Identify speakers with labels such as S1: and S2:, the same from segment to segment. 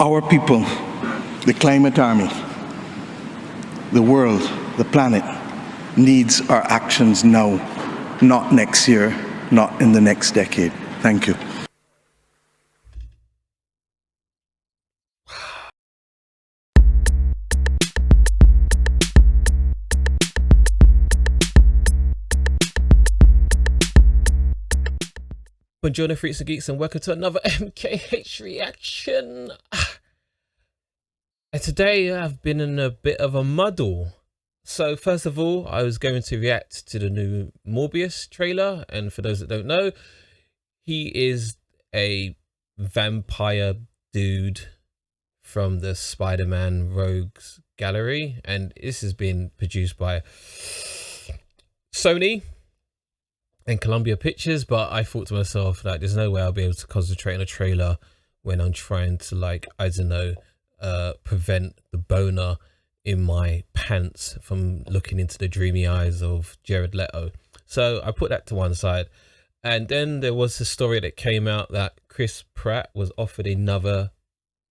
S1: Our people, the climate army, the world, the planet, needs our actions now, not next year, not in the next decade. Thank you.
S2: Buongiorno, freaks and geeks, and welcome to another MKH reaction. And today I've been in a bit of a muddle. So first of all, I was going to react to the new Morbius trailer, and for those that don't know, he is a vampire dude from the Spider-Man Rogues Gallery, and this has been produced by Sony and Columbia Pictures. But I thought to myself, like, there's no way I'll be able to concentrate on a trailer when I'm trying to, like, I don't know, prevent the boner in my pants from looking into the dreamy eyes of Jared Leto. So I put that to one side, and then there was a story that came out that Chris Pratt was offered another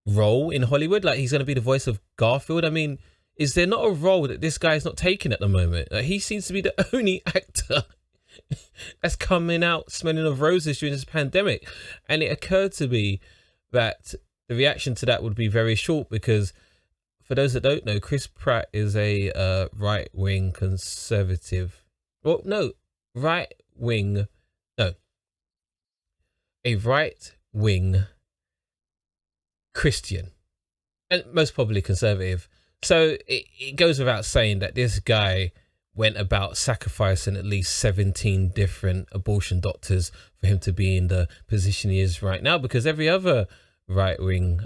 S2: role in Hollywood. Like, he's going to be the voice of Garfield. I mean, is there not a role that this guy is not taking at the moment? Like, he seems to be the only actor that's coming out smelling of roses during this pandemic. And it occurred to me that the reaction to that would be very short, because for those that don't know, Chris Pratt is a right-wing conservative. Well, no, a right-wing Christian, and most probably conservative. So it goes without saying that this guy went about sacrificing at least 17 different abortion doctors for him to be in the position he is right now, because every other right-wing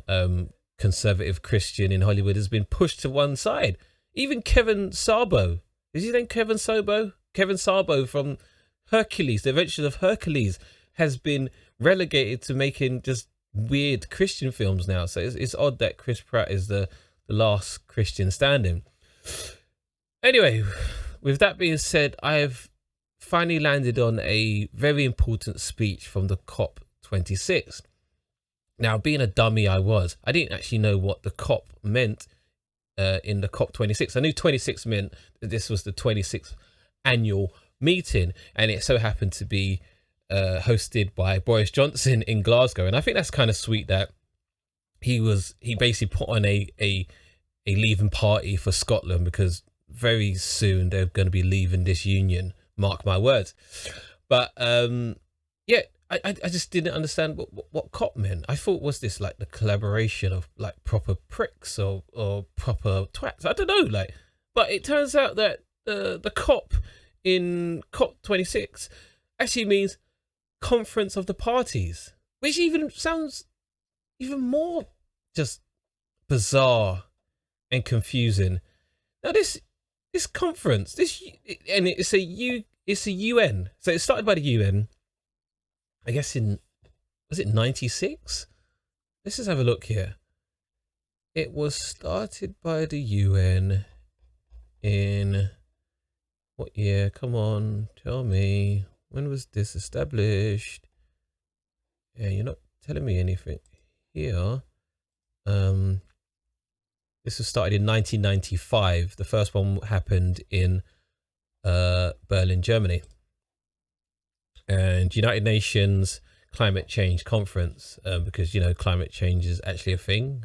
S2: conservative Christian in Hollywood has been pushed to one side. Even Kevin Sorbo, is his name Kevin Sorbo? Kevin Sorbo from Hercules, the Adventures of Hercules, has been relegated to making just weird Christian films now. So it's odd that Chris Pratt is the last Christian standing. Anyway, with that being said, I have finally landed on a very important speech from the COP26. Now, being a dummy I didn't actually know what the COP meant in the COP26. I knew 26 meant that this was the 26th annual meeting, and it so happened to be hosted by Boris Johnson in Glasgow. And I think that's kind of sweet that he basically put on a leaving party for Scotland, because very soon they're going to be leaving this union, mark my words. But yeah, I just didn't understand what COP meant. I thought, was this like the collaboration of like proper pricks or proper twats? I don't know, like, but it turns out that the COP in COP26 actually means Conference of the Parties, which even sounds even more just bizarre and confusing. Now this conference, and it's a UN. So it started by the UN, I guess was it 96? Let's just have a look here. It was started by the UN in what year? Come on, tell me. When was this established? Yeah, you're not telling me anything here. This was started in 1995. The first one happened in Berlin, Germany. And United Nations Climate Change Conference, because, you know, climate change is actually a thing.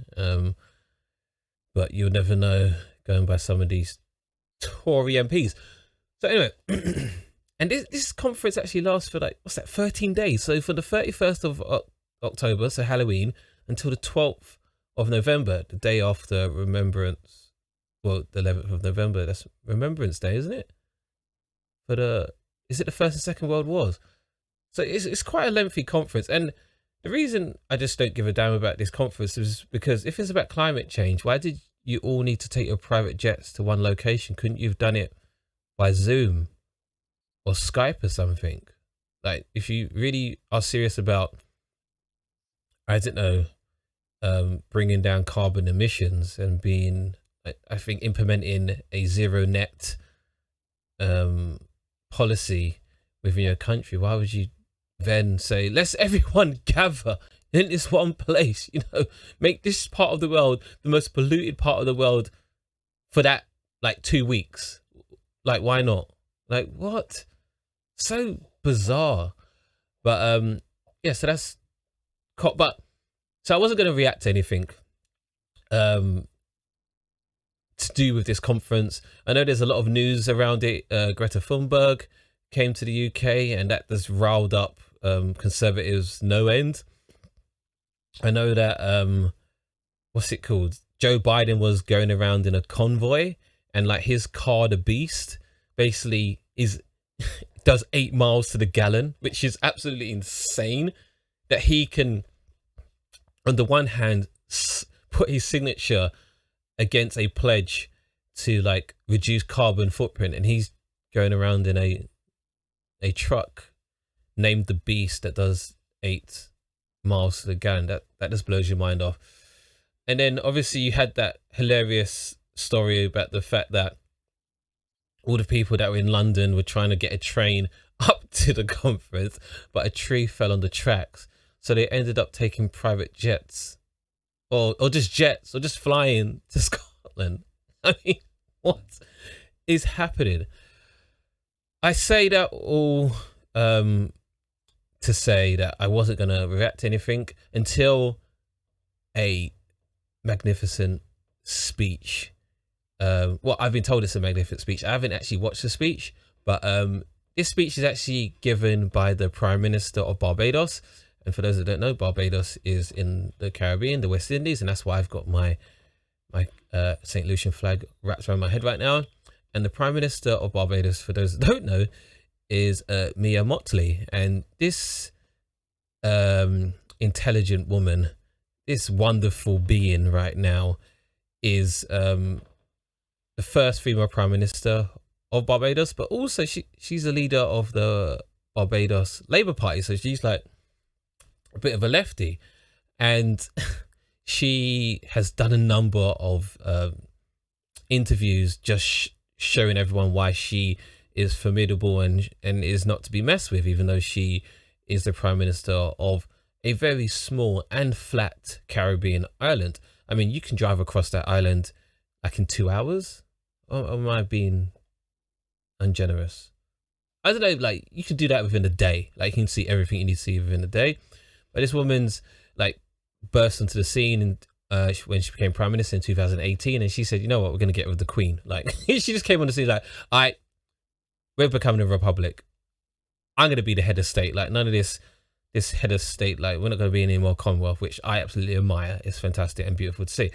S2: But you'll never know going by some of these Tory MPs. So anyway, and this conference actually lasts for, like, what's that, 13 days. So from the 31st of October, so Halloween, until the 12th of November, the day after Remembrance. Well, the 11th of November, that's Remembrance Day, isn't it? But is it the First and Second World Wars? So it's quite a lengthy conference. And the reason I just don't give a damn about this conference is because if it's about climate change, why did you all need to take your private jets to one location? Couldn't you have done it by Zoom or Skype or something? Like, if you really are serious about, I don't know, bringing down carbon emissions and being, I think, implementing a zero net policy within your country, why would you then say, let's everyone gather in this one place, you know, make this part of the world the most polluted part of the world for that like 2 weeks. Like, why not? Like, what? So bizarre. But yeah, so that's but so I wasn't going to react to anything to do with this conference. I know there's a lot of news around it. Greta Thunberg came to the UK, and that just riled up conservatives no end. I know that what's it called? Joe Biden was going around in a convoy, and like his car, the Beast, basically does 8 miles to the gallon, which is absolutely insane. That he can, on the one hand, put his signature against a pledge to like reduce carbon footprint, and he's going around in a truck named the Beast that does 8 miles to the gallon. That just blows your mind off. And then obviously you had that hilarious story about the fact that all the people that were in London were trying to get a train up to the conference, but a tree fell on the tracks, so they ended up taking private jets, or just jets, or just flying to Scotland. I mean, what is happening? I say that all to say that I wasn't going to react to anything until a magnificent speech. Well, I've been told it's a magnificent speech. I haven't actually watched the speech, but this speech is actually given by the Prime Minister of Barbados. And for those that don't know, Barbados is in the Caribbean, the West Indies, and that's why I've got my St. Lucian flag wrapped around my head right now. And the Prime Minister of Barbados, for those that don't know, is Mia Mottley. And this intelligent woman, this wonderful being right now, is the first female Prime Minister of Barbados, but also she's a leader of the Barbados Labour Party, so she's like a bit of a lefty, and she has done a number of interviews just showing everyone why she is formidable and is not to be messed with, even though she is the Prime Minister of a very small and flat Caribbean island. I mean, you can drive across that island like in 2 hours. Or am I being ungenerous? I don't know, like you can do that within a day. Like you can see everything you need to see within a day. But this woman's like burst onto the scene and when she became Prime Minister in 2018, and she said, you know what, we're going to get rid of the Queen. Like she just came on the scene like, we're becoming a republic. I'm going to be the head of state. Like none of this head of state, like we're not going to be any more Commonwealth, which I absolutely admire. It's fantastic and beautiful to see.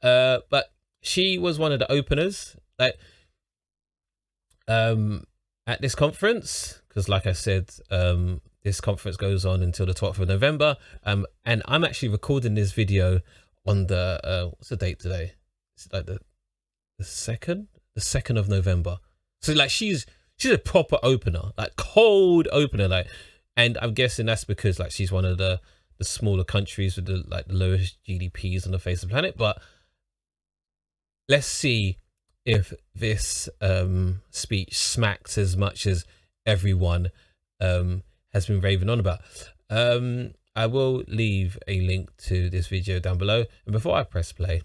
S2: But she was one of the openers, like at this conference, because like I said, this conference goes on until the 12th of November, and I'm actually recording this video on the what's the date today? It's like the 2nd of November. So like she's a proper opener, like cold opener, like, and I'm guessing that's because like she's one of the smaller countries with the lowest GDPs on the face of the planet. But let's see if this speech smacks as much as everyone has been raving on about. I will leave a link to this video down below, and before I press play,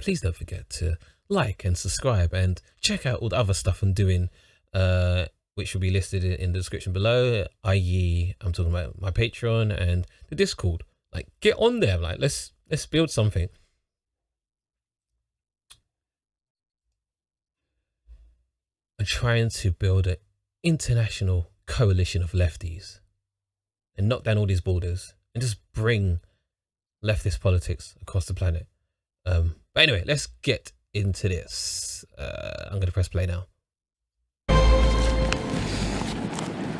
S2: please don't forget to like and subscribe and check out all the other stuff I'm doing, which will be listed in the description below, i.e. I'm talking about my Patreon and the Discord. Like, get on there, like let's build something. I'm trying to build an international coalition of lefties and knock down all these borders and just bring leftist politics across the planet. But anyway, let's get into this. I'm going to press play now.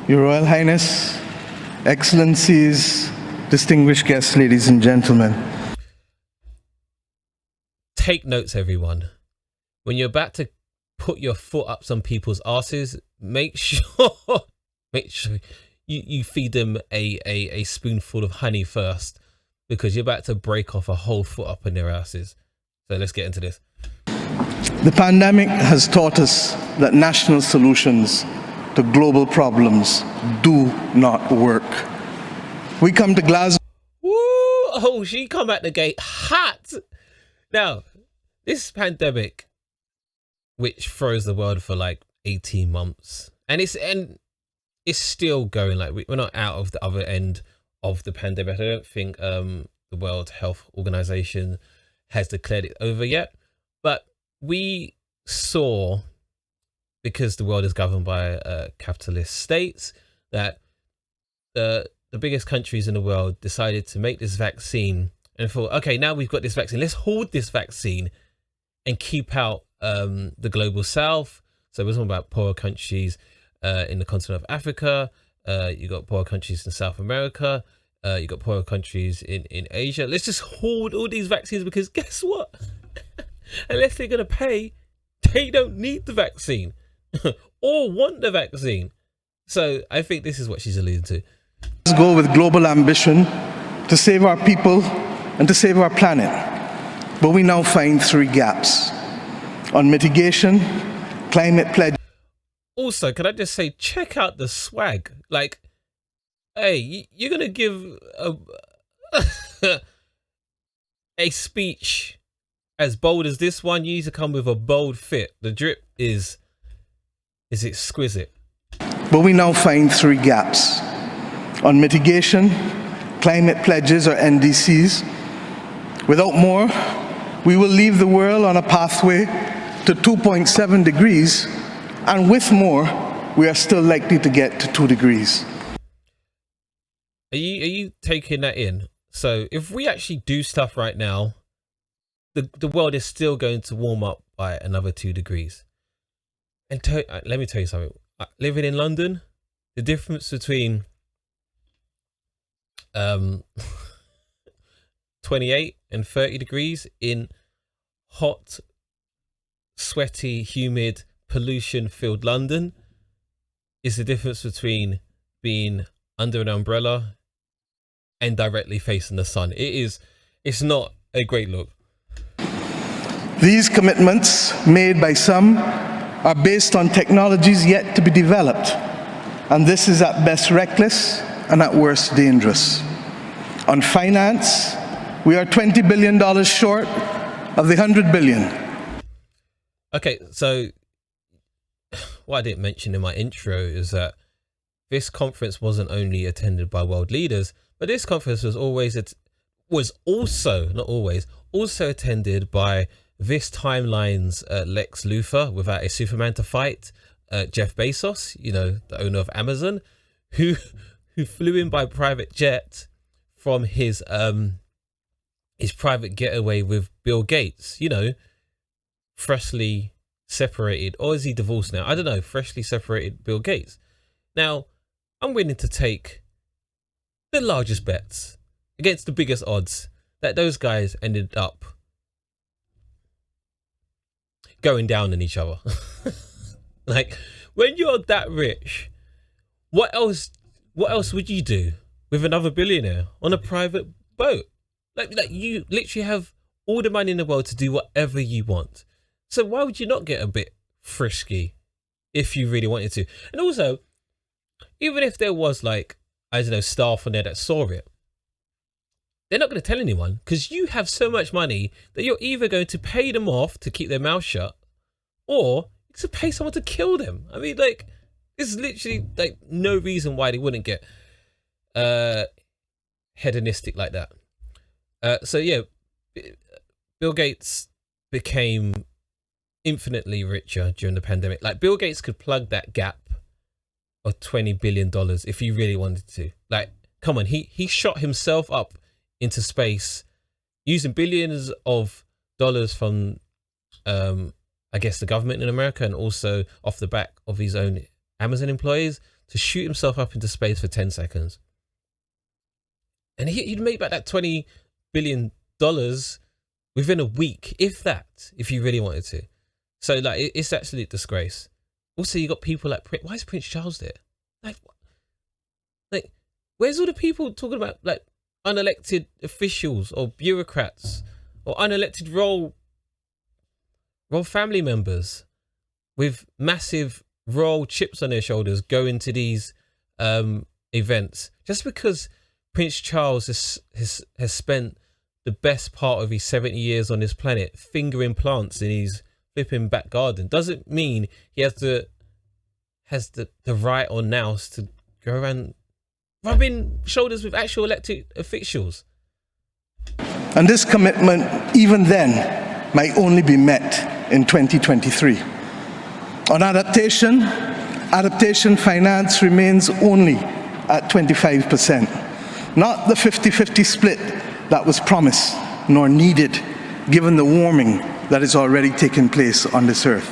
S1: Your Royal Highness, Excellencies, distinguished guests, ladies and gentlemen.
S2: Take notes, everyone. When you're about to put your foot up some people's asses, make sure you feed them a spoonful of honey first, because you're about to break off a whole foot up in their asses. So let's get into this.
S1: The pandemic has taught us that national solutions to global problems do not work. We come to Glasgow.
S2: Oh, she come at the gate hot. Now, this pandemic, which froze the world for like 18 months, and it's still going. Like we're not out of the other end of the pandemic. I don't think the World Health Organization has declared it over yet, but we saw, because the world is governed by capitalist states, that the biggest countries in the world decided to make this vaccine and thought, okay, now we've got this vaccine, let's hoard this vaccine and keep out the global south. So we're talking about poorer countries in the continent of Africa. You got poorer countries in South America. You got poorer countries in Asia. Let's just hoard all these vaccines, because guess what? Unless they're going to pay, they don't need the vaccine or want the vaccine. So I think this is what she's alluding to.
S1: Let's go with global ambition to save our people and to save our planet. But we now find 3 gaps: on mitigation, climate pledge.
S2: Also, can I just say, check out the swag. Like, hey, you're going to give a speech as bold as this one, you need to come with a bold fit. The drip is exquisite.
S1: But we now find 3 gaps: on mitigation, climate pledges or NDCs. Without more, we will leave the world on a pathway to 2.7 degrees, and with more, we are still likely to get to 2 degrees.
S2: Are you taking that in? So if we actually do stuff right now, the world is still going to warm up by another 2 degrees. And let me tell you something. Living in London, the difference between 28 and 30 degrees in hot, sweaty, humid, pollution-filled London is the difference between being under an umbrella and directly facing the sun. It's not a great look.
S1: These commitments made by some are based on technologies yet to be developed, and this is at best reckless and at worst dangerous. On finance, we are $20 billion short of the $100 billion.
S2: Okay, so what I didn't mention in my intro is that this conference wasn't only attended by world leaders, but this conference was also attended by this timeline's Lex Luthor, without a Superman to fight, Jeff Bezos, the owner of Amazon, who flew in by private jet from his private getaway with Bill Gates, freshly separated, or is he divorced now? I don't know, freshly separated Bill Gates. Now, I'm willing to take the largest bets against the biggest odds that those guys ended up going down on each other. Like, when you're that rich, what else would you do with another billionaire on a private boat? Like you literally have all the money in the world to do whatever you want. So why would you not get a bit frisky if you really wanted to? And also, even if there was staff on there that saw it, they're not going to tell anyone, because you have so much money that you're either going to pay them off to keep their mouth shut, or to pay someone to kill them. I mean, there's literally no reason why they wouldn't get hedonistic like that. So yeah, Bill Gates became infinitely richer during the pandemic. Like, Bill Gates could plug that gap of $20 billion if he really wanted to. Like, come on, he shot himself up into space using billions of dollars from I guess the government in America, and also off the back of his own Amazon employees, to shoot himself up into space for 10 seconds. And he'd make back that $20 billion within a week, if he really wanted to. So it's actually a disgrace. Also, you got people like why is Prince Charles there? Like, where's all the people talking about unelected officials or bureaucrats or unelected royal family members with massive royal chips on their shoulders going to these events? Just because Prince Charles has spent the best part of his 70 years on this planet fingering plants in his flipping back garden. Doesn't mean he has the right or nous to go around rubbing shoulders with actual elected officials.
S1: And this commitment, even then, might only be met in 2023. On adaptation finance remains only at 25%, not the 50-50 split that was promised nor needed given the warming that is already taking place on this earth.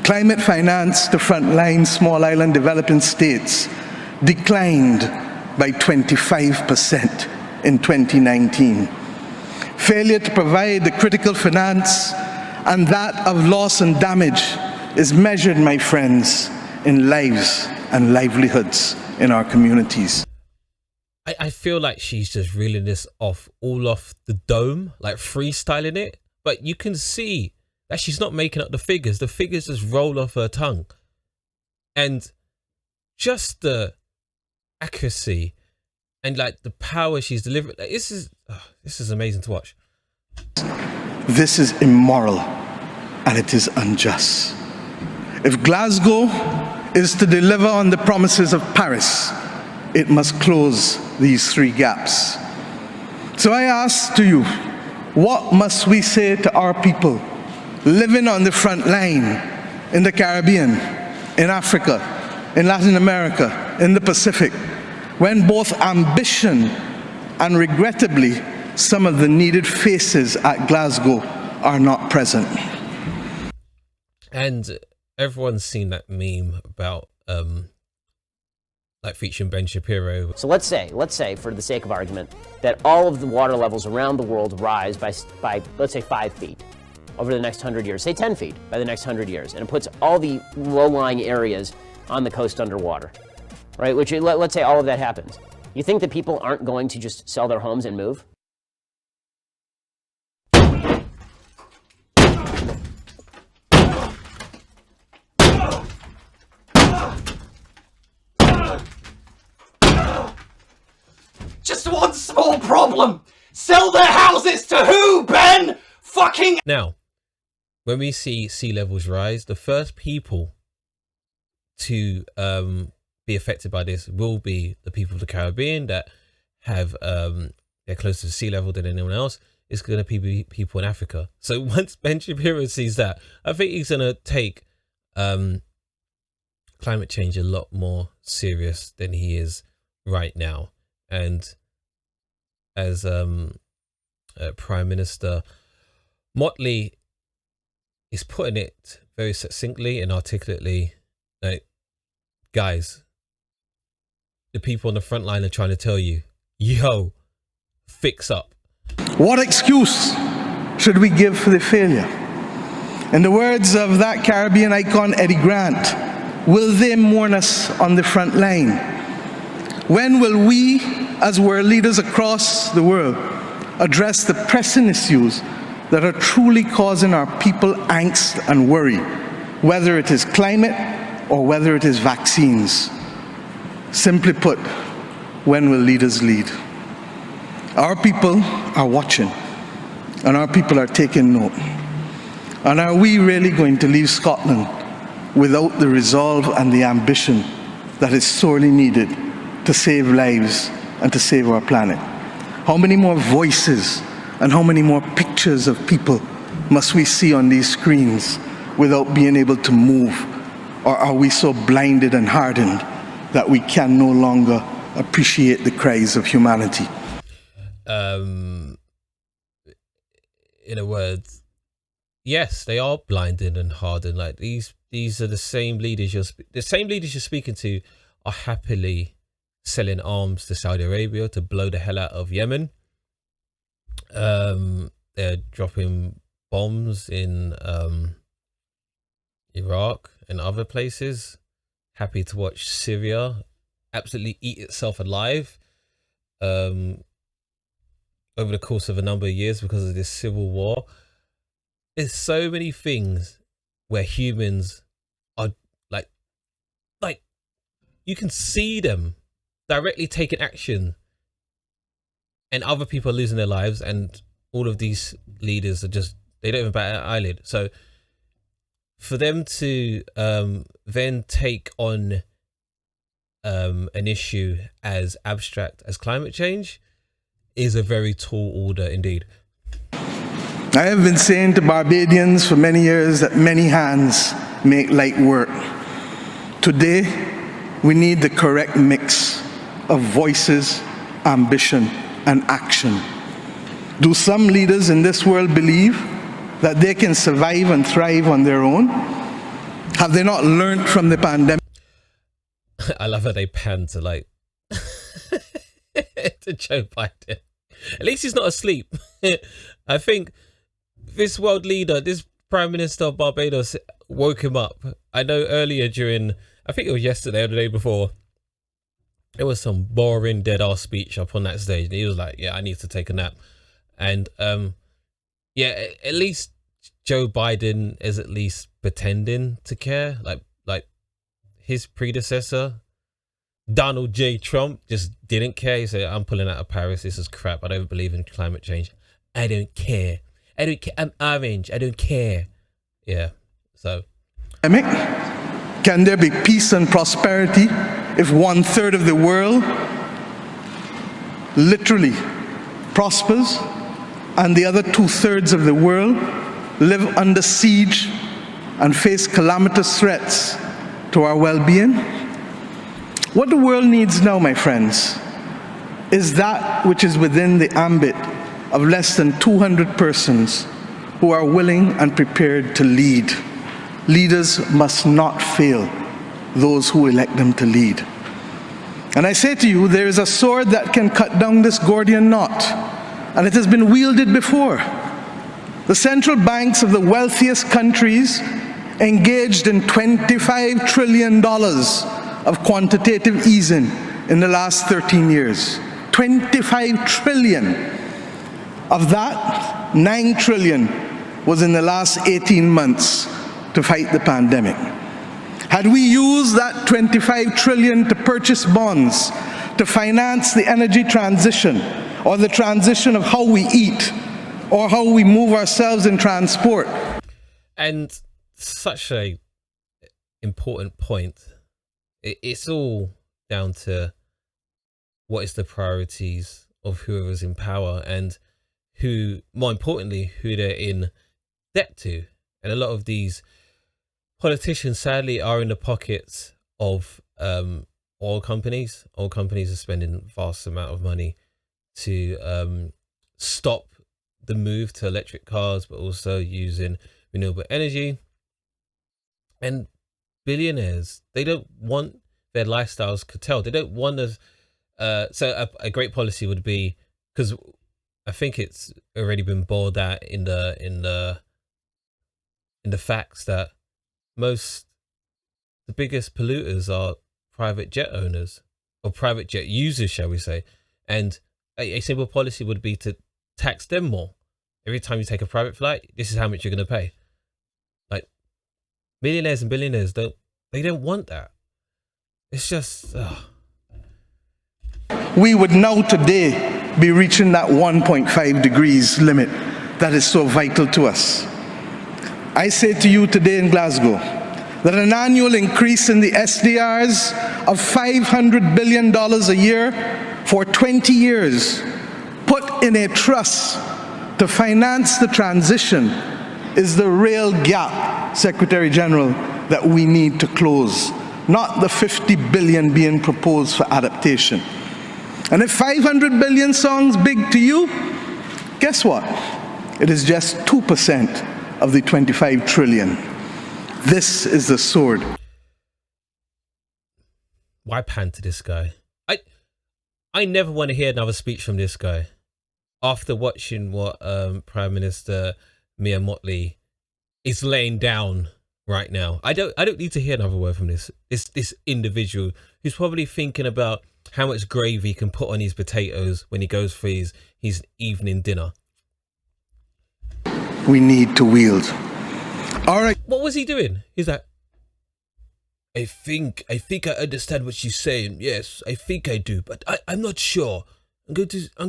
S1: Climate finance to frontline small island developing states declined by 25% in 2019. Failure to provide the critical finance and that of loss and damage is measured, my friends, in lives and livelihoods in our communities.
S2: I feel like she's just reeling this off the dome, like freestyling it. But you can see that she's not making up the figures. The figures just roll off her tongue. And just the accuracy and like the power she's delivering. Like, this is amazing to watch.
S1: This is immoral and it is unjust. If Glasgow is to deliver on the promises of Paris, it must close these three gaps. So I ask to you, what must we say to our people living on the front line in the Caribbean, in Africa, in Latin America, in the Pacific, when both ambition and regrettably some of the needed faces at Glasgow are not present?
S2: And everyone's seen that meme about like featuring Ben Shapiro.
S3: So let's say, for the sake of argument, that all of the water levels around the world rise by let's say 5 feet over the next 100 years, say 10 feet by the next 100 years, and it puts all the low-lying areas on the coast underwater, right? Which, let's say all of that happens. You think that people aren't going to just sell their homes and move?
S4: Just one small problem. Sell their houses to who, Ben? Fucking...
S2: Now, when we see sea levels rise, the first people to be affected by this will be the people of the Caribbean that have they're closer to sea level than anyone else. It's going to be people in Africa. So once Ben Shapiro sees that, I think he's going to take climate change a lot more serious than he is right now. And as Prime Minister Mottley is putting it very succinctly and articulately, like, guys, the people on the front line are trying to tell you, yo, fix up.
S1: What excuse should we give for the failure? In the words of that Caribbean icon, Eddie Grant, will they mourn us on the front line? When will we, as world leaders across the world, address the pressing issues that are truly causing our people angst and worry, whether it is climate or whether it is vaccines? Simply put, when will leaders lead? Our people are watching, and our people are taking note. And are we really going to leave Scotland without the resolve and the ambition that is sorely needed to save lives and to save our planet? How many more voices and how many more pictures of people must we see on these screens without being able to move? Or are we so blinded and hardened that we can no longer appreciate the cries of humanity?
S2: In a word, yes, they are blinded and hardened. Like these are the same leaders you're speaking to are happily selling arms to Saudi Arabia to blow the hell out of Yemen. They're dropping bombs in Iraq and other places. Happy to watch Syria absolutely eat itself alive over the course of a number of years because of this civil war. There's so many things where humans are like you can see them directly taking action and other people are losing their lives, and all of these leaders are just, they don't even bat an eyelid. So for them to then take on an issue as abstract as climate change is a very tall order indeed.
S1: I have been saying to Barbadians for many years that many hands make light work. Today, we need the correct mix of voices, ambition, and action. Do some leaders in this world believe that they can survive and thrive on their own? Have they not learned from the pandemic?
S2: I love how they pan to like to Joe Biden. At least he's not asleep. I think this world leader, this Prime Minister of Barbados, woke him up. I know earlier during, I think it was yesterday or the day before, there was some boring dead ass speech up on that stage. And he was like, yeah, I need to take a nap. And yeah, at least Joe Biden is at least pretending to care. Like his predecessor, Donald J. Trump, just didn't care. He said, I'm pulling out of Paris. This is crap. I don't believe in climate change. I don't care. I don't care. I'm orange. I don't care. Yeah. So.
S1: Can there be peace and prosperity if 1/3 of the world literally prospers and the other 2/3 of the world live under siege and face calamitous threats to our well-being? What the world needs now, my friends, is that which is within the ambit of less than 200 persons who are willing and prepared to lead. Leaders must not fail those who elect them to lead. And I say to you, there is a sword that can cut down this Gordian knot, and it has been wielded before. The central banks of the wealthiest countries engaged in $25 trillion of quantitative easing in the last 13 years. 25 trillion. Of that, 9 trillion was in the last 18 months to fight the pandemic. Had we used that 25 trillion to purchase bonds, to finance the energy transition, or the transition of how we eat, or how we move ourselves in transport.
S2: And such a important point. It's all down to what is the priorities of whoever's in power, and who, more importantly, who they're in debt to. And a lot of these politicians, sadly, are in the pockets of oil companies. Oil companies are spending vast amount of money to stop the move to electric cars, but also using renewable energy. And billionaires, they don't want their lifestyles curtailed. They don't want us. So a great policy would be, because I think it's already been boiled out in the facts that the biggest polluters are private jet owners, or private jet users, shall we say. And a simple policy would be to tax them more. Every time you take a private flight, this is how much you're going to pay. Like, millionaires and billionaires don't want that. It's just,
S1: We would now today be reaching that 1.5 degrees limit that is so vital to us. I say to you today in Glasgow that an annual increase in the SDRs of $500 billion a year for 20 years, put in a trust to finance the transition, is the real gap, Secretary General, that we need to close, not the 50 billion being proposed for adaptation. And if 500 billion sounds big to you, guess what? It is just 2% of the 25 trillion. This is the sword.
S2: Why pan to this guy? I never want to hear another speech from this guy. After watching what Prime Minister Mia Mottley is laying down right now, I don't need to hear another word from this individual who's probably thinking about how much gravy he can put on his potatoes when he goes for his evening dinner.
S1: We need to wield. All right.
S2: What was he doing? He's like, I think I understand what she's saying. Yes, I think I do, but I'm not sure. I'm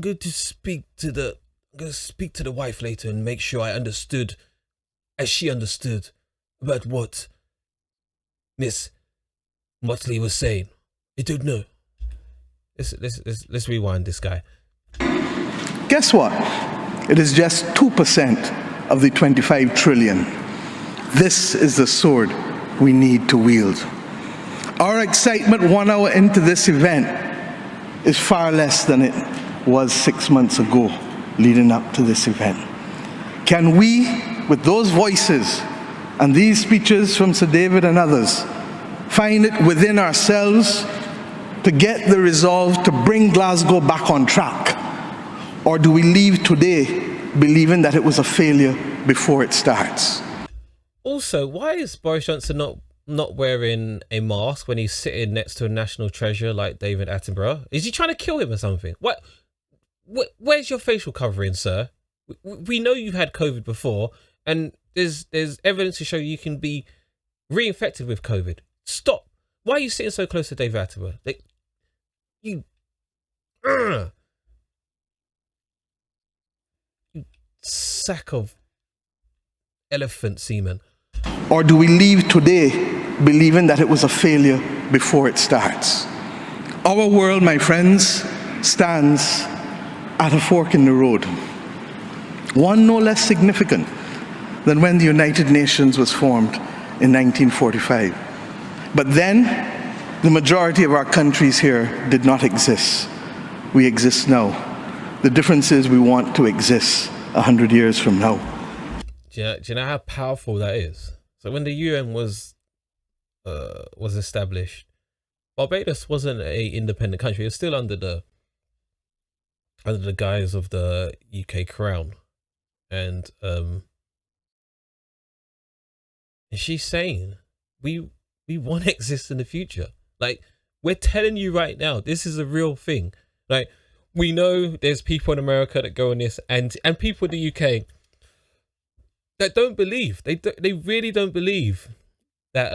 S2: going to speak to the wife later and make sure I understood as she understood about what Miss Mottley was saying. I don't know. Let's rewind this guy.
S1: Guess what? It is just 2% of the 25 trillion. This is the sword we need to wield. Our excitement 1 hour into this event is far less than it was 6 months ago leading up to this event. Can we, with those voices and these speeches from Sir David and others, find it within ourselves to get the resolve to bring Glasgow back on track? Or do we leave today believing that it was a failure before it starts?
S2: Also, why is Boris Johnson not wearing a mask when he's sitting next to a national treasure like David Attenborough? Is he trying to kill him or something? Where's your facial covering, sir? We know you've had COVID before, and there's evidence to show you can be reinfected with COVID. Stop. Why are you sitting so close to David Attenborough? Like, you sack of elephant semen.
S1: Or do we leave today believing that it was a failure before it starts? Our world, my friends, stands at a fork in the road. One no less significant than when the United Nations was formed in 1945. But then, the majority of our countries here did not exist. We exist now. The difference is we want to exist 100 years from now.
S2: Do you know how powerful that is? So when the UN was established, Barbados wasn't an independent country. It was still under the guise of the UK Crown, and she's saying we want to exist in the future. Like, we're telling you right now, this is a real thing. Like, we know there's people in America that go on this, and people in the UK that don't believe. They really don't believe that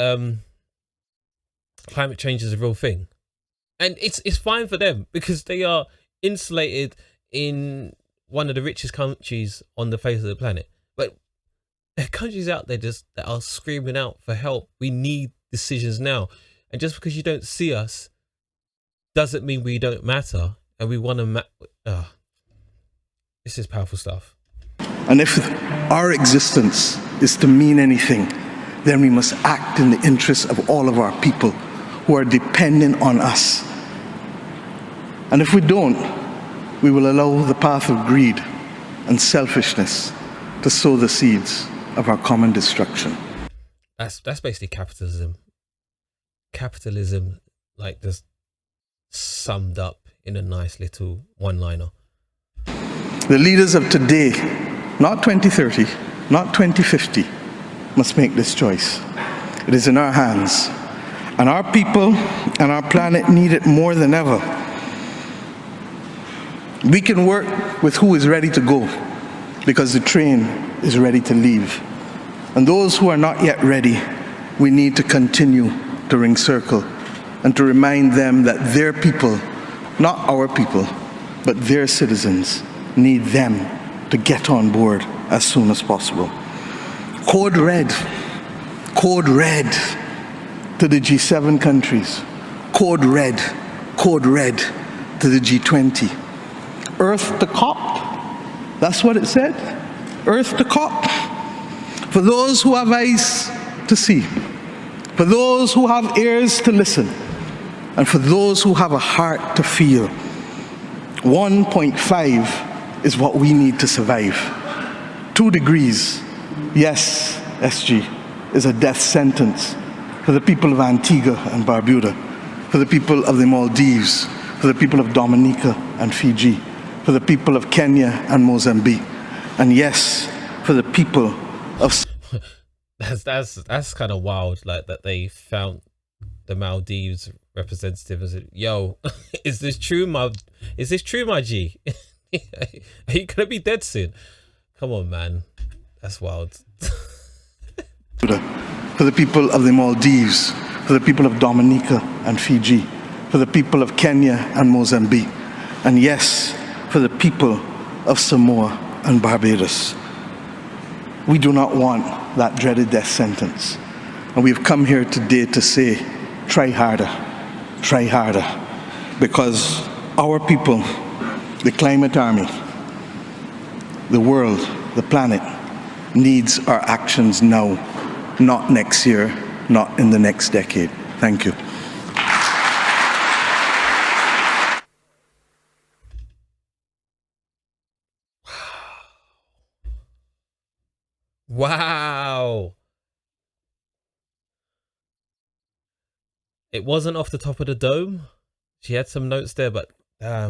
S2: climate change is a real thing, and it's fine for them because they are insulated in one of the richest countries on the face of the planet. But there are countries out there that are screaming out for help. We need decisions now, and just because you don't see us doesn't mean we don't matter, and we want to. This is powerful stuff.
S1: And if our existence is to mean anything, then we must act in the interests of all of our people who are dependent on us. And if we don't, we will allow the path of greed and selfishness to sow the seeds of our common destruction.
S2: That's basically capitalism. Capitalism, like, just summed up in a nice little one-liner.
S1: The leaders of today, not 2030, not 2050, must make this choice. It is in our hands, and our people and our planet need it more than ever. We can work with who is ready to go, because the train is ready to leave. And those who are not yet ready, we need to continue to ring circle and to remind them that their people, not our people, but their citizens, need them to get on board as soon as possible. Code red to the G7 countries. Code red to the G20. Earth to COP, that's what it said. Earth to COP. For those who have eyes to see, for those who have ears to listen, and for those who have a heart to feel, 1.5 is what we need to survive. 2 degrees, yes, SG, is a death sentence for the people of Antigua and Barbuda, for the people of the Maldives, for the people of Dominica and Fiji, for the people of Kenya and Mozambique, and yes, for the people of...
S2: That's kind of wild, like, that they found the Maldives representative and said, yo, is this true, my G? Are you gonna be dead soon? Come on, man, that's wild.
S1: For the people of the Maldives, for the people of Dominica and Fiji, for the people of Kenya and Mozambique, and yes, for the people of Samoa and Barbados. We do not want that dreaded death sentence. And we've come here today to say, try harder, because our people, the climate army, the world, the planet, needs our actions now, not next year, not in the next decade. Thank you.
S2: Wow. It wasn't off the top of the dome. She had some notes there, but I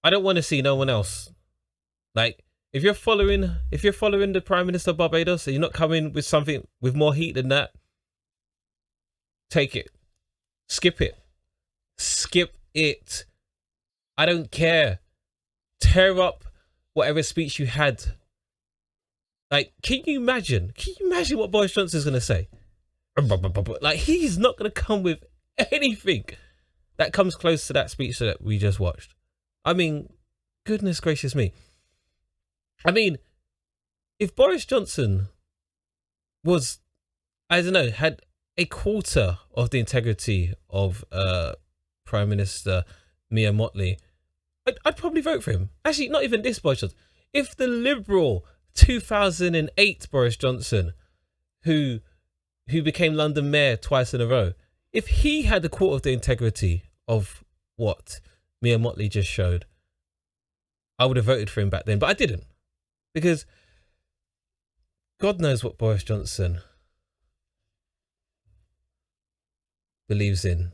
S2: don't want to see no one else. Like, if you're following the Prime Minister of Barbados and you're not coming with something with more heat than that, take it. Skip it. Skip it. I don't care. Tear up whatever speech you had. Like, can you imagine what Boris Johnson's going to say? Like, he's not going to come with anything that comes close to that speech that we just watched. I mean, goodness gracious me. I mean, if Boris Johnson was, I don't know, had a quarter of the integrity of Prime Minister Mia Mottley, I'd probably vote for him. Actually, not even this Boris Johnson. If the Liberal 2008 Boris Johnson, who became London Mayor twice in a row, if he had a quarter of the integrity of what Mia Mottley just showed, I would have voted for him back then. But I didn't. Because God knows what Boris Johnson believes in.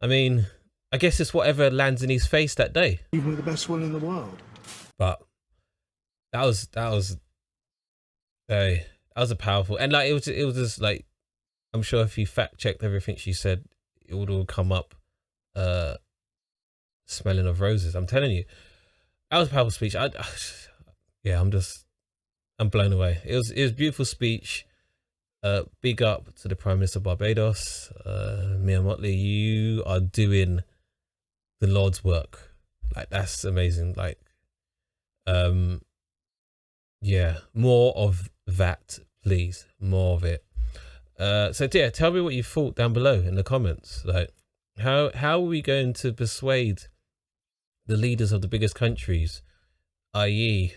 S2: I mean, I guess it's whatever lands in his face that day.
S5: Even with the best will in the world.
S2: But that was a powerful, and like it was just like, I'm sure if you fact checked everything she said, it would all come up smelling of roses. I'm telling you, that was a powerful speech. Yeah, I'm blown away. It was a beautiful speech. Big up to the Prime Minister of Barbados, Mia Mottley. You are doing the Lord's work. Like, that's amazing. Like, yeah, more of that, please. More of it. So yeah, tell me what you thought down below in the comments. Like, how are we going to persuade the leaders of the biggest countries, i.e.,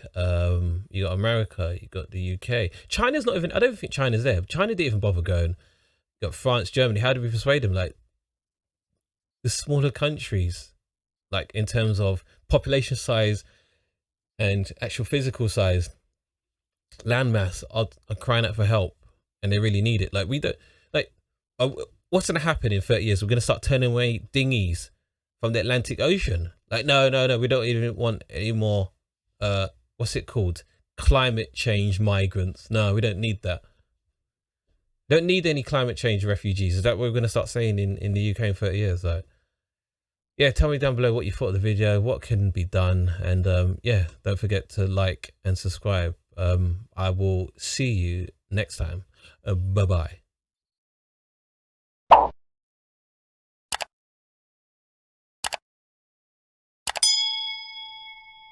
S2: you got America, you got the UK. China's not even, I don't think China's there. China didn't even bother going. You got France, Germany. How do we persuade them? Like, the smaller countries, like in terms of population size and actual physical size, landmass, are crying out for help, and they really need it. Like, we don't, like, what's going to happen in 30 years? We're going to start turning away dinghies from the Atlantic Ocean. Like, no, we don't even want any more, what's it called? Climate change migrants. No, we don't need that. Don't need any climate change refugees. Is that what we're going to start saying in the UK in 30 years? Like, yeah, tell me down below what you thought of the video, what can be done, and yeah, don't forget to like and subscribe. I will see you next time. Bye-bye.